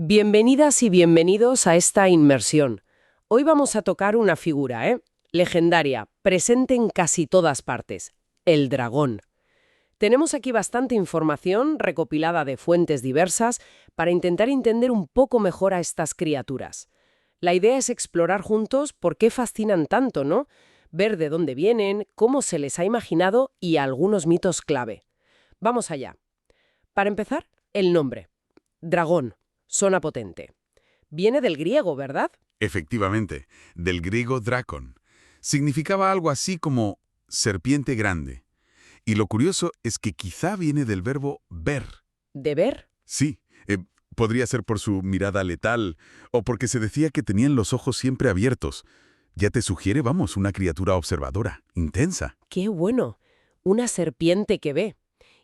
Bienvenidas y bienvenidos a esta inmersión. Hoy vamos a tocar una figura, legendaria, presente en casi todas partes, el dragón. Tenemos aquí bastante información recopilada de fuentes diversas para intentar entender un poco mejor a estas criaturas. La idea es explorar juntos por qué fascinan tanto, ¿no? Ver de dónde vienen, cómo se les ha imaginado y algunos mitos clave. Vamos allá. Para empezar, el nombre. Dragón. Suena potente. Viene del griego, ¿verdad? Efectivamente, del griego drakon. Significaba algo así como serpiente grande. Y lo curioso es que quizá viene del verbo ver. ¿De ver? Sí, podría ser por su mirada letal o porque se decía que tenían los ojos siempre abiertos. Ya te sugiere, vamos, una criatura observadora, intensa. ¡Qué bueno! Una serpiente que ve.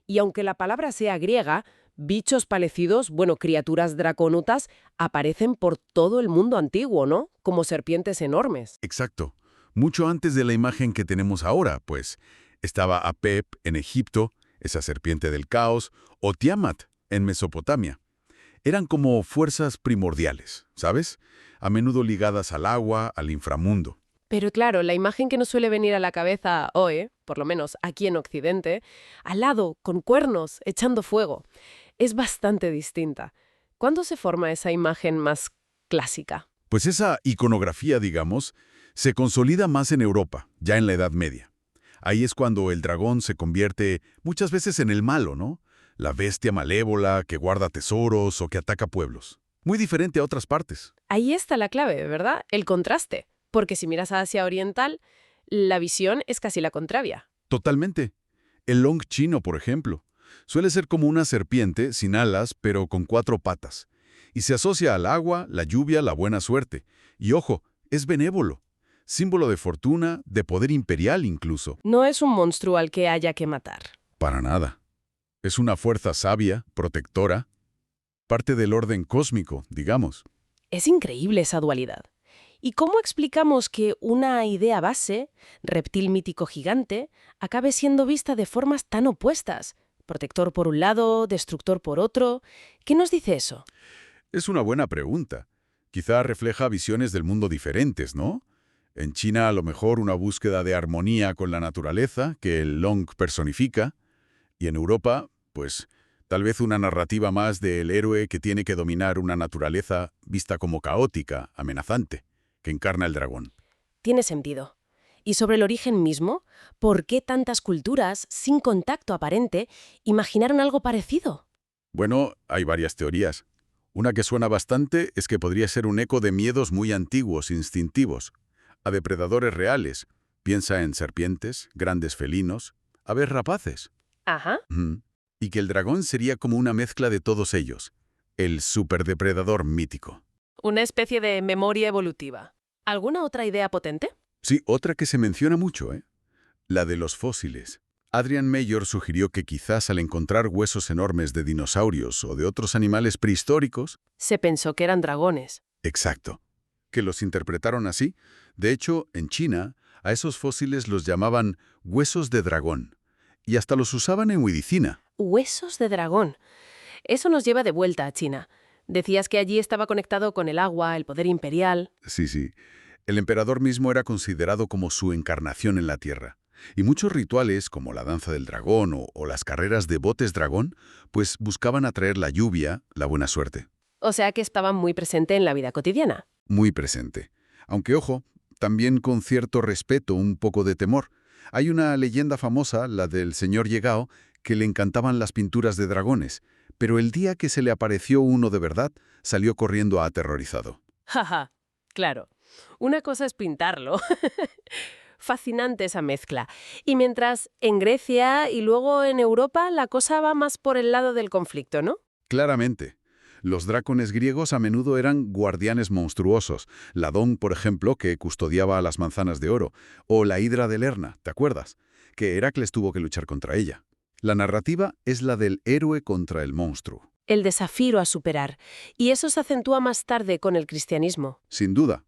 Y aunque la palabra sea griega, bichos parecidos, criaturas dracónutas, aparecen por todo el mundo antiguo, ¿no? Como serpientes enormes. Exacto. Mucho antes de la imagen que tenemos ahora, pues. Estaba Apep en Egipto, esa serpiente del caos, o Tiamat en Mesopotamia. Eran como fuerzas primordiales, ¿sabes? A menudo ligadas al agua, al inframundo. Pero claro, la imagen que nos suele venir a la cabeza hoy, por lo menos aquí en Occidente, alado, con cuernos, echando fuego, es bastante distinta. ¿Cuándo se forma esa imagen más clásica? Pues esa iconografía, digamos, se consolida más en Europa, ya en la Edad Media. Ahí es cuando el dragón se convierte muchas veces en el malo, ¿no? La bestia malévola que guarda tesoros o que ataca pueblos. Muy diferente a otras partes. Ahí está la clave, ¿verdad? El contraste. Porque si miras a Asia Oriental, la visión es casi la contraria. Totalmente. El long chino, por ejemplo, suele ser como una serpiente sin alas, pero con 4 patas. Y se asocia al agua, la lluvia, la buena suerte. Y ojo, es benévolo. Símbolo de fortuna, de poder imperial incluso. No es un monstruo al que haya que matar. Para nada. Es una fuerza sabia, protectora, parte del orden cósmico, digamos. Es increíble esa dualidad. ¿Y cómo explicamos que una idea base, reptil mítico gigante, acabe siendo vista de formas tan opuestas? Protector por un lado, destructor por otro. ¿Qué nos dice eso? Es una buena pregunta. Quizá refleja visiones del mundo diferentes, ¿no? En China, a lo mejor una búsqueda de armonía con la naturaleza, que el Long personifica. Y en Europa, pues, tal vez una narrativa más del héroe que tiene que dominar una naturaleza vista como caótica, amenazante, que encarna el dragón. Tiene sentido. Y sobre el origen mismo, ¿por qué tantas culturas, sin contacto aparente, imaginaron algo parecido? Bueno, hay varias teorías. Una que suena bastante es que podría ser un eco de miedos muy antiguos, instintivos, a depredadores reales. Piensa en serpientes, grandes felinos, aves rapaces. Ajá. Y que el dragón sería como una mezcla de todos ellos, el superdepredador mítico. Una especie de memoria evolutiva. ¿Alguna otra idea potente? Sí, otra que se menciona mucho, la de los fósiles. Adrian Mayor sugirió que quizás al encontrar huesos enormes de dinosaurios o de otros animales prehistóricos... Se pensó que eran dragones. Exacto. Que los interpretaron así. De hecho, en China, a esos fósiles los llamaban huesos de dragón. Y hasta los usaban en medicina. Huesos de dragón. Eso nos lleva de vuelta a China. Decías que allí estaba conectado con el agua, el poder imperial. Sí. El emperador mismo era considerado como su encarnación en la tierra. Y muchos rituales, como la danza del dragón o las carreras de botes dragón, pues buscaban atraer la lluvia, la buena suerte. O sea que estaba muy presente en la vida cotidiana. Muy presente. Aunque, ojo, también con cierto respeto, un poco de temor. Hay una leyenda famosa, la del señor Yegao, que le encantaban las pinturas de dragones, pero el día que se le apareció uno de verdad, salió corriendo aterrorizado. Jaja, claro. Una cosa es pintarlo. Fascinante esa mezcla. Y mientras en Grecia y luego en Europa la cosa va más por el lado del conflicto, ¿no? Claramente. Los dracones griegos a menudo eran guardianes monstruosos. Ladón, por ejemplo, que custodiaba las manzanas de oro. O la hidra de Lerna, ¿te acuerdas? Que Heracles tuvo que luchar contra ella. La narrativa es la del héroe contra el monstruo. El desafío a superar. Y eso se acentúa más tarde con el cristianismo. Sin duda.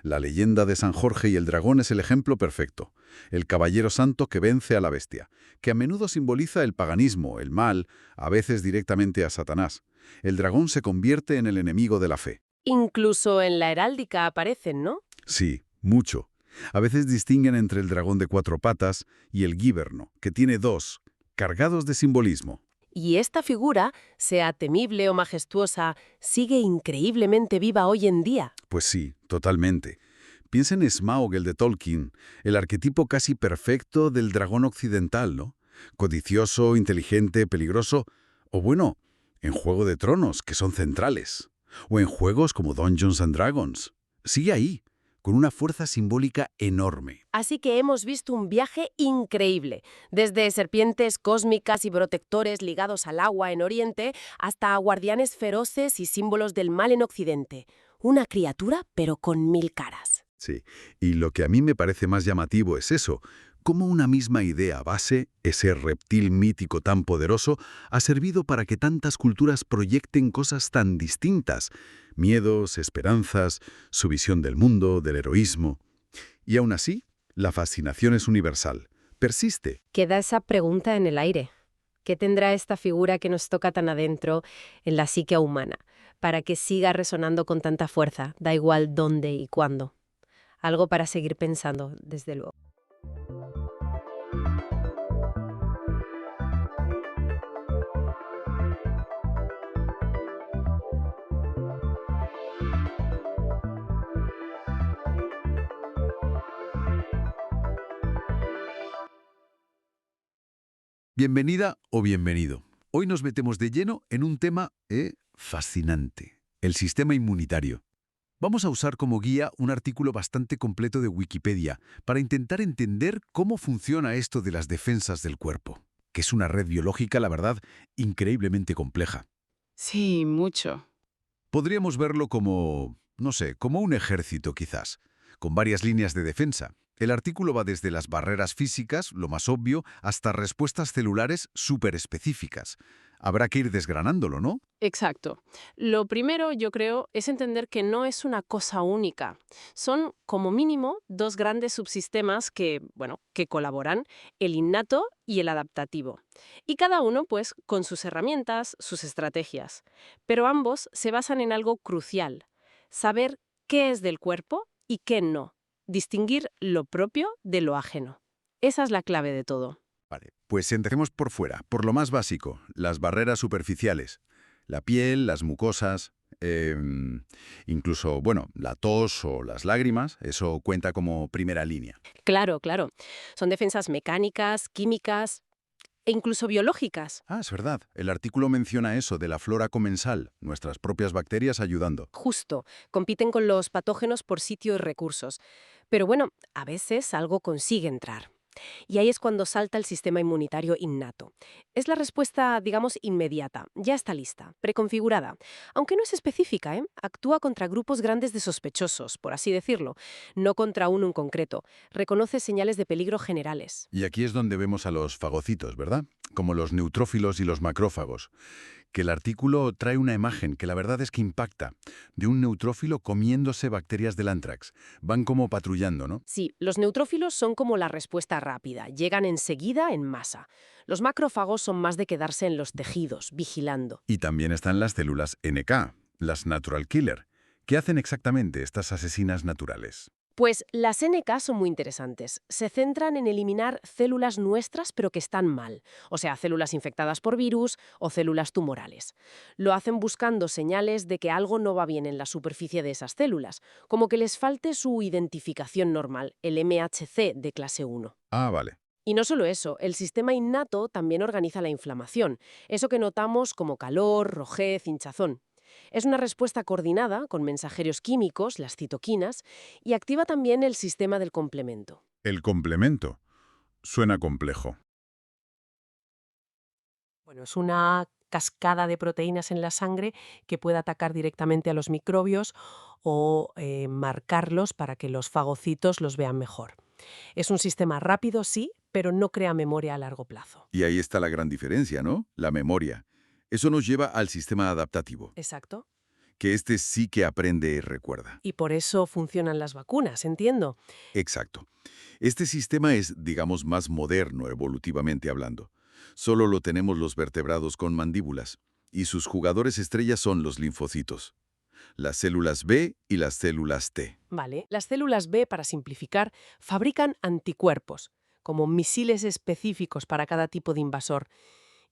La leyenda de San Jorge y el dragón es el ejemplo perfecto. El caballero santo que vence a la bestia, que a menudo simboliza el paganismo, el mal, a veces directamente a Satanás. El dragón se convierte en el enemigo de la fe. Incluso en la heráldica aparecen, ¿no? Sí, mucho. A veces distinguen entre el dragón de 4 patas y el gíberno, que tiene 2, cargados de simbolismo. Y esta figura, sea temible o majestuosa, sigue increíblemente viva hoy en día. Pues sí, totalmente. Piensa en Smaug, el de Tolkien, el arquetipo casi perfecto del dragón occidental, ¿no? Codicioso, inteligente, peligroso, o bueno, en Juego de Tronos, que son centrales, o en juegos como Dungeons and Dragons. Sigue ahí, con una fuerza simbólica enorme. Así que hemos visto un viaje increíble, desde serpientes cósmicas y protectores ligados al agua en Oriente hasta guardianes feroces y símbolos del mal en Occidente. Una criatura, pero con 1000 caras. Sí, y lo que a mí me parece más llamativo es eso, cómo una misma idea base, ese reptil mítico tan poderoso, ha servido para que tantas culturas proyecten cosas tan distintas, miedos, esperanzas, su visión del mundo, del heroísmo. Y aún así, la fascinación es universal, persiste. Queda esa pregunta en el aire. ¿Qué tendrá esta figura que nos toca tan adentro en la psique humana para que siga resonando con tanta fuerza, da igual dónde y cuándo? Algo para seguir pensando, desde luego. Bienvenida o bienvenido. Hoy nos metemos de lleno en un tema fascinante, el sistema inmunitario. Vamos a usar como guía un artículo bastante completo de Wikipedia para intentar entender cómo funciona esto de las defensas del cuerpo, que es una red biológica, la verdad, increíblemente compleja. Sí, mucho. Podríamos verlo como, no sé, como un ejército quizás, con varias líneas de defensa. El artículo va desde las barreras físicas, lo más obvio, hasta respuestas celulares súper específicas. Habrá que ir desgranándolo, ¿no? Exacto. Lo primero, yo creo, es entender que no es una cosa única. Son, como mínimo, dos grandes subsistemas que colaboran, el innato y el adaptativo. Y cada uno, pues, con sus herramientas, sus estrategias. Pero ambos se basan en algo crucial: saber qué es del cuerpo y qué no. Distinguir lo propio de lo ajeno. Esa es la clave de todo. Vale, pues empecemos por fuera, por lo más básico, las barreras superficiales. La piel, las mucosas, incluso, bueno, la tos o las lágrimas, eso cuenta como primera línea. Claro, claro. Son defensas mecánicas, químicas e incluso biológicas. Ah, es verdad, el artículo menciona eso de la flora comensal, nuestras propias bacterias ayudando. Justo, compiten con los patógenos por sitio y recursos. Pero bueno, a veces algo consigue entrar. Y ahí es cuando salta el sistema inmunitario innato. Es la respuesta, digamos, inmediata. Ya está lista, preconfigurada. Aunque no es específica, ¿eh? Actúa contra grupos grandes de sospechosos, por así decirlo. No contra uno en concreto. Reconoce señales de peligro generales. Y aquí es donde vemos a los fagocitos, ¿verdad? Como los neutrófilos y los macrófagos. Que el artículo trae una imagen que la verdad es que impacta, de un neutrófilo comiéndose bacterias del anthrax. Van como patrullando, ¿no? Sí, los neutrófilos son como la respuesta rápida. Llegan enseguida en masa. Los macrófagos son más de quedarse en los tejidos, vigilando. Y también están las células NK, las natural killer. ¿Qué hacen exactamente estas asesinas naturales? Pues las NK son muy interesantes. Se centran en eliminar células nuestras pero que están mal, o sea, células infectadas por virus o células tumorales. Lo hacen buscando señales de que algo no va bien en la superficie de esas células, como que les falte su identificación normal, el MHC de clase 1. Ah, vale. Y no solo eso, el sistema innato también organiza la inflamación, eso que notamos como calor, rojez, hinchazón. Es una respuesta coordinada con mensajeros químicos, las citoquinas, y activa también el sistema del complemento. El complemento. Suena complejo. Bueno, es una cascada de proteínas en la sangre que puede atacar directamente a los microbios o marcarlos para que los fagocitos los vean mejor. Es un sistema rápido, sí, pero no crea memoria a largo plazo. Y ahí está la gran diferencia, ¿no? La memoria. Eso nos lleva al sistema adaptativo, Exacto. que este sí que aprende y recuerda. Y por eso funcionan las vacunas, entiendo. Exacto. Este sistema es, digamos, más moderno evolutivamente hablando. Solo lo tenemos los vertebrados con mandíbulas. y sus jugadores estrellas son los linfocitos, las células B y las células T. Vale. Las células B, para simplificar, fabrican anticuerpos, como misiles específicos para cada tipo de invasor.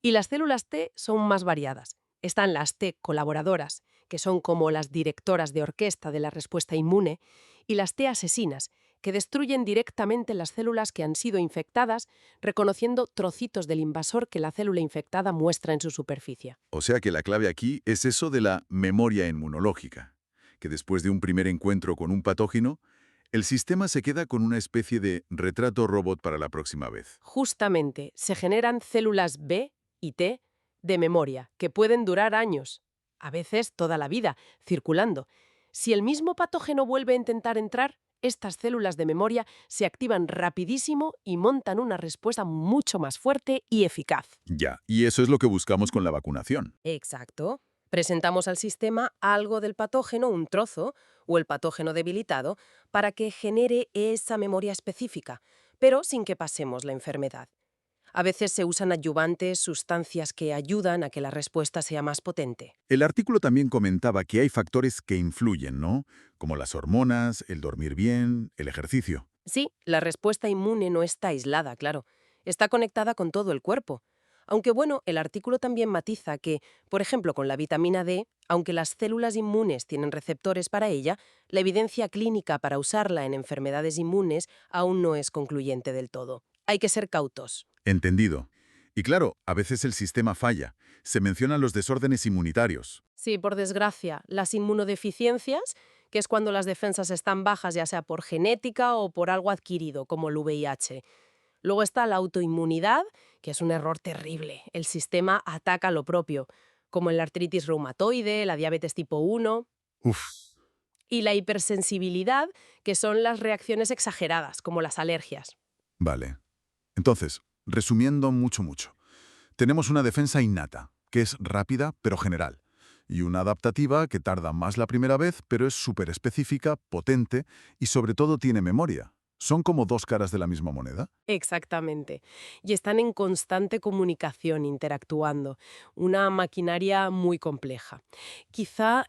Y las células T son más variadas. Están las T colaboradoras, que son como las directoras de orquesta de la respuesta inmune, y las T asesinas, que destruyen directamente las células que han sido infectadas, reconociendo trocitos del invasor que la célula infectada muestra en su superficie. O sea que la clave aquí es eso de la memoria inmunológica, que después de un primer encuentro con un patógeno, el sistema se queda con una especie de retrato robot para la próxima vez. Justamente, se generan células B y T de memoria, que pueden durar años, a veces toda la vida, circulando. Si el mismo patógeno vuelve a intentar entrar, estas células de memoria se activan rapidísimo y montan una respuesta mucho más fuerte y eficaz. Ya, y eso es lo que buscamos con la vacunación. Exacto. Presentamos al sistema algo del patógeno, un trozo, o el patógeno debilitado, para que genere esa memoria específica, pero sin que pasemos la enfermedad. A veces se usan adyuvantes, sustancias que ayudan a que la respuesta sea más potente. El artículo también comentaba que hay factores que influyen, ¿no? Como las hormonas, el dormir bien, el ejercicio. Sí, la respuesta inmune no está aislada, claro. Está conectada con todo el cuerpo. Aunque bueno, el artículo también matiza que, por ejemplo, con la vitamina D, aunque las células inmunes tienen receptores para ella, la evidencia clínica para usarla en enfermedades inmunes aún no es concluyente del todo. Hay que ser cautos. Entendido. Y claro, a veces el sistema falla. Se mencionan los desórdenes inmunitarios. Sí, por desgracia, las inmunodeficiencias, que es cuando las defensas están bajas ya sea por genética o por algo adquirido, como el VIH. Luego está la autoinmunidad, que es un error terrible. El sistema ataca lo propio, como en la artritis reumatoide, la diabetes tipo 1. Uf, Y la hipersensibilidad, que son las reacciones exageradas, como las alergias. vale. Entonces, resumiendo mucho. Tenemos una defensa innata, que es rápida pero general, y una adaptativa que tarda más la primera vez, pero es súper específica, potente y sobre todo tiene memoria. ¿Son como dos caras de la misma moneda? Exactamente. Y están en constante comunicación, interactuando. Una maquinaria muy compleja. Quizá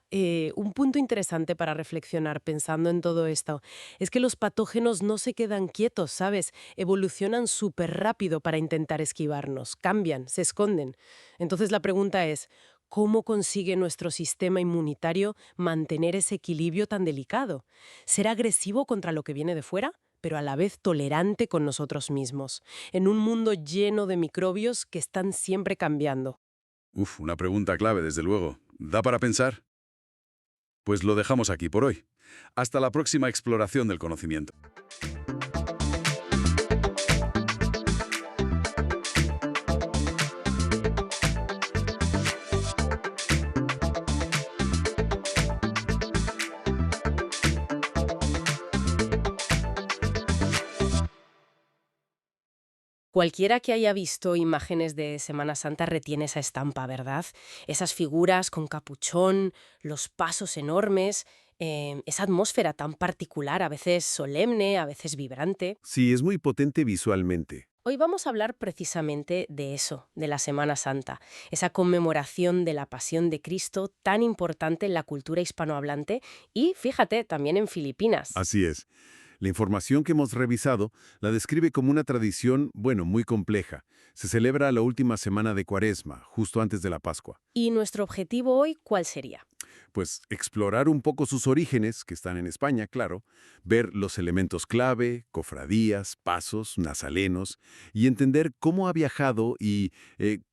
un punto interesante para reflexionar pensando en todo esto es que los patógenos no se quedan quietos, ¿sabes? Evolucionan súper rápido para intentar esquivarnos, cambian, se esconden. Entonces la pregunta es, ¿cómo consigue nuestro sistema inmunitario mantener ese equilibrio tan delicado? ¿Ser agresivo contra lo que viene de fuera, pero a la vez tolerante con nosotros mismos, en un mundo lleno de microbios que están siempre cambiando? Uf, una pregunta clave, desde luego. ¿Da para pensar? Pues lo dejamos aquí por hoy. Hasta la próxima exploración del conocimiento. Cualquiera que haya visto imágenes de Semana Santa retiene esa estampa, ¿verdad? Esas figuras con capuchón, los pasos enormes, esa atmósfera tan particular, a veces solemne, a veces vibrante. Sí, es muy potente visualmente. Hoy vamos a hablar precisamente de eso, de la Semana Santa, esa conmemoración de la Pasión de Cristo tan importante en la cultura hispanohablante y, fíjate, también en Filipinas. Así es. La información que hemos revisado la describe como una tradición, muy compleja. Se celebra la última semana de Cuaresma, justo antes de la Pascua. ¿Y nuestro objetivo hoy cuál sería? Pues explorar un poco sus orígenes, que están en España, claro, ver los elementos clave, cofradías, pasos, nazalenos, y entender cómo ha viajado y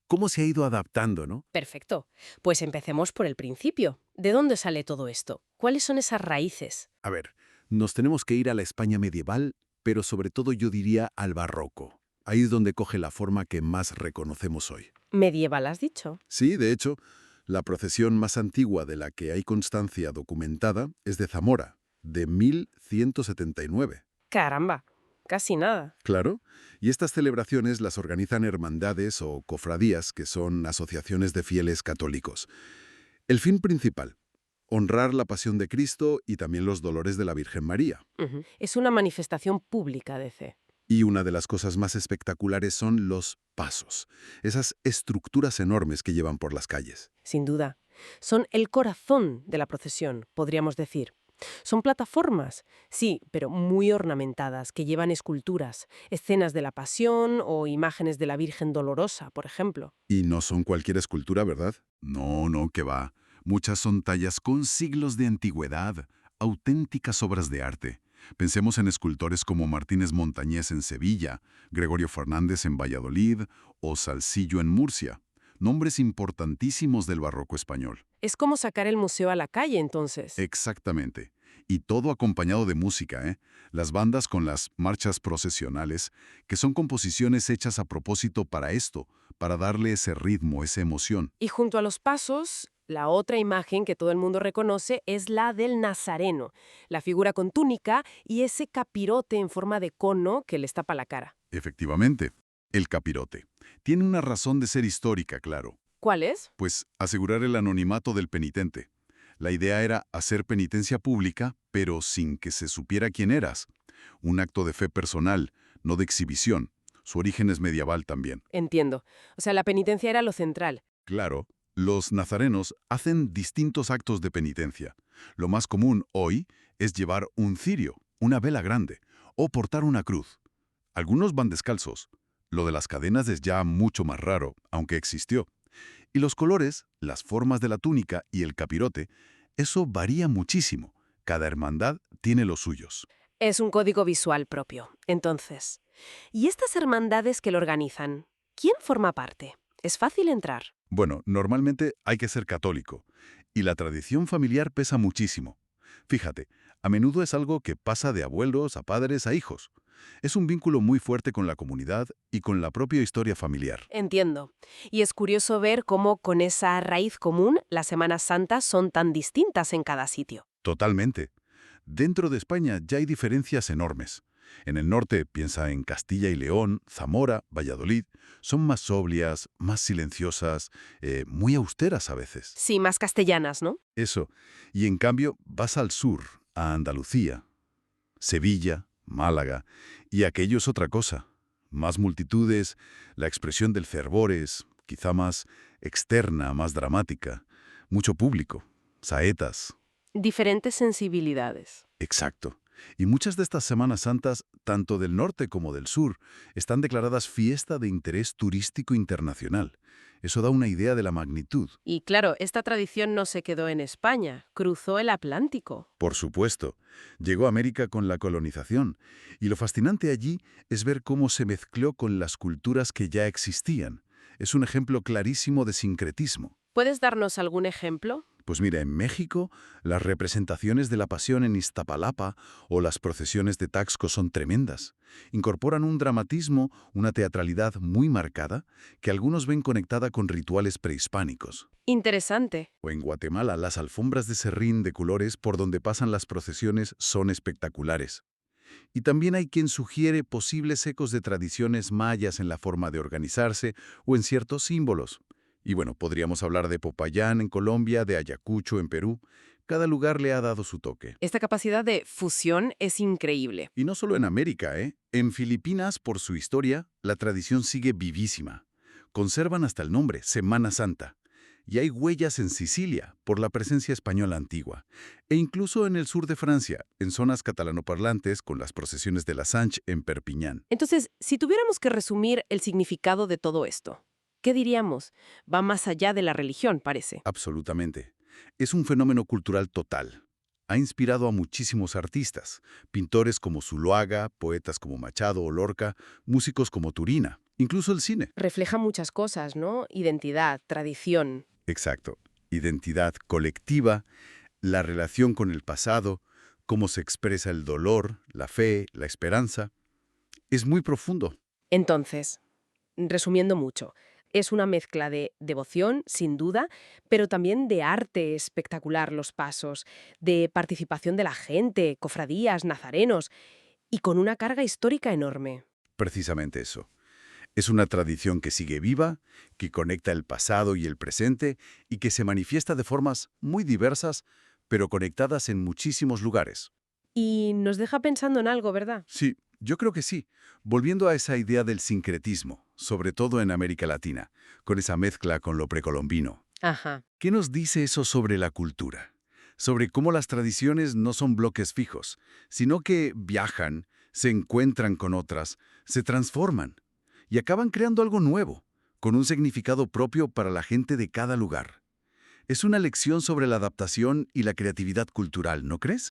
cómo se ha ido adaptando, ¿no? Perfecto. Pues empecemos por el principio. ¿De dónde sale todo esto? ¿Cuáles son esas raíces? A ver, nos tenemos que ir a la España medieval, pero sobre todo yo diría al barroco. Ahí es donde coge la forma que más reconocemos hoy. Medieval, has dicho. Sí, de hecho, la procesión más antigua de la que hay constancia documentada es de Zamora, de 1179. Caramba, casi nada. Claro, y estas celebraciones las organizan hermandades o cofradías, que son asociaciones de fieles católicos. El fin principal: honrar la pasión de Cristo y también los dolores de la Virgen María. Es una manifestación pública de fe. Y una de las cosas más espectaculares son los pasos, esas estructuras enormes que llevan por las calles. Sin duda. Son el corazón de la procesión, podríamos decir. Son plataformas, sí, pero muy ornamentadas, que llevan esculturas, escenas de la Pasión o imágenes de la Virgen Dolorosa, por ejemplo. Y no son cualquier escultura, ¿verdad? No, no, que va. Muchas son tallas con siglos de antigüedad, auténticas obras de arte. Pensemos en escultores como Martínez Montañés en Sevilla, Gregorio Fernández en Valladolid o Salzillo en Murcia. Nombres importantísimos del barroco español. Es como sacar el museo a la calle, entonces. Exactamente. Y todo acompañado de música, ¿eh? Las bandas con las marchas procesionales, que son composiciones hechas a propósito para esto, para darle ese ritmo, esa emoción. Y junto a los pasos, la otra imagen que todo el mundo reconoce es la del Nazareno, la figura con túnica y ese capirote en forma de cono que les tapa la cara. Efectivamente, el capirote. Tiene una razón de ser histórica, claro. ¿Cuál es? Pues asegurar el anonimato del penitente. La idea era hacer penitencia pública, pero sin que se supiera quién eras. Un acto de fe personal, no de exhibición. Su origen es medieval también. Entiendo. O sea, la penitencia era lo central. Claro, los nazarenos hacen distintos actos de penitencia. Lo más común hoy es llevar un cirio, una vela grande, o portar una cruz. Algunos van descalzos. Lo de las cadenas es ya mucho más raro, aunque existió. Y los colores, las formas de la túnica y el capirote, eso varía muchísimo. Cada hermandad tiene los suyos. Es un código visual propio. Entonces, ¿y estas hermandades que lo organizan? ¿Quién forma parte? ¿Es fácil entrar? Bueno, normalmente hay que ser católico, y la tradición familiar pesa muchísimo. Fíjate, a menudo es algo que pasa de abuelos a padres a hijos. Es un vínculo muy fuerte con la comunidad y con la propia historia familiar. Entiendo. Y es curioso ver cómo con esa raíz común las Semanas Santas son tan distintas en cada sitio. Totalmente. Dentro de España ya hay diferencias enormes. En el norte, piensa en Castilla y León, Zamora, Valladolid, son más sobrias, más silenciosas, muy austeras a veces. Sí, más castellanas, ¿no? Eso. Y en cambio, vas al sur, a Andalucía, Sevilla, Málaga, y aquello es otra cosa. Más multitudes, la expresión del fervor es quizá más externa, más dramática, mucho público, saetas. Diferentes sensibilidades. Exacto. Y muchas de estas Semanas Santas, tanto del norte como del sur, están declaradas fiesta de interés turístico internacional. Eso da una idea de la magnitud. Y claro, esta tradición no se quedó en España, cruzó el Atlántico. Por supuesto, llegó a América con la colonización, y lo fascinante allí es ver cómo se mezcló con las culturas que ya existían. Es un ejemplo clarísimo de sincretismo. ¿Puedes darnos algún ejemplo? Pues mira, en México, las representaciones de la Pasión en Iztapalapa o las procesiones de Taxco son tremendas. Incorporan un dramatismo, una teatralidad muy marcada, que algunos ven conectada con rituales prehispánicos. Interesante. O en Guatemala, las alfombras de serrín de colores por donde pasan las procesiones son espectaculares. Y también hay quien sugiere posibles ecos de tradiciones mayas en la forma de organizarse o en ciertos símbolos. Y bueno, podríamos hablar de Popayán en Colombia, de Ayacucho en Perú. Cada lugar le ha dado su toque. Esta capacidad de fusión es increíble. Y no solo en América, ¿eh? En Filipinas, por su historia, la tradición sigue vivísima. Conservan hasta el nombre, Semana Santa. Y hay huellas en Sicilia, por la presencia española antigua. E incluso en el sur de Francia, en zonas catalanoparlantes, con las procesiones de la Sanche en Perpiñán. Entonces, si tuviéramos que resumir el significado de todo esto, ¿qué diríamos? Va más allá de la religión, parece. Absolutamente. Es un fenómeno cultural total. Ha inspirado a muchísimos artistas, pintores como Zuloaga, poetas como Machado o Lorca, músicos como Turina, incluso el cine. Refleja muchas cosas, ¿no? Identidad, tradición. Exacto. Identidad colectiva, la relación con el pasado, cómo se expresa el dolor, la fe, la esperanza. Es muy profundo. Entonces, resumiendo mucho, es una mezcla de devoción, sin duda, pero también de arte espectacular los pasos, de participación de la gente, cofradías, nazarenos, y con una carga histórica enorme. Precisamente eso. Es una tradición que sigue viva, que conecta el pasado y el presente y que se manifiesta de formas muy diversas, pero conectadas en muchísimos lugares. Y nos deja pensando en algo, ¿verdad? Sí, Yo creo que sí. Volviendo a esa idea del sincretismo, sobre todo en América Latina, con esa mezcla con lo precolombino. Ajá. ¿Qué nos dice eso sobre la cultura? Sobre cómo las tradiciones no son bloques fijos, sino que viajan, se encuentran con otras, se transforman y acaban creando algo nuevo, con un significado propio para la gente de cada lugar. Es una lección sobre la adaptación y la creatividad cultural, ¿no crees?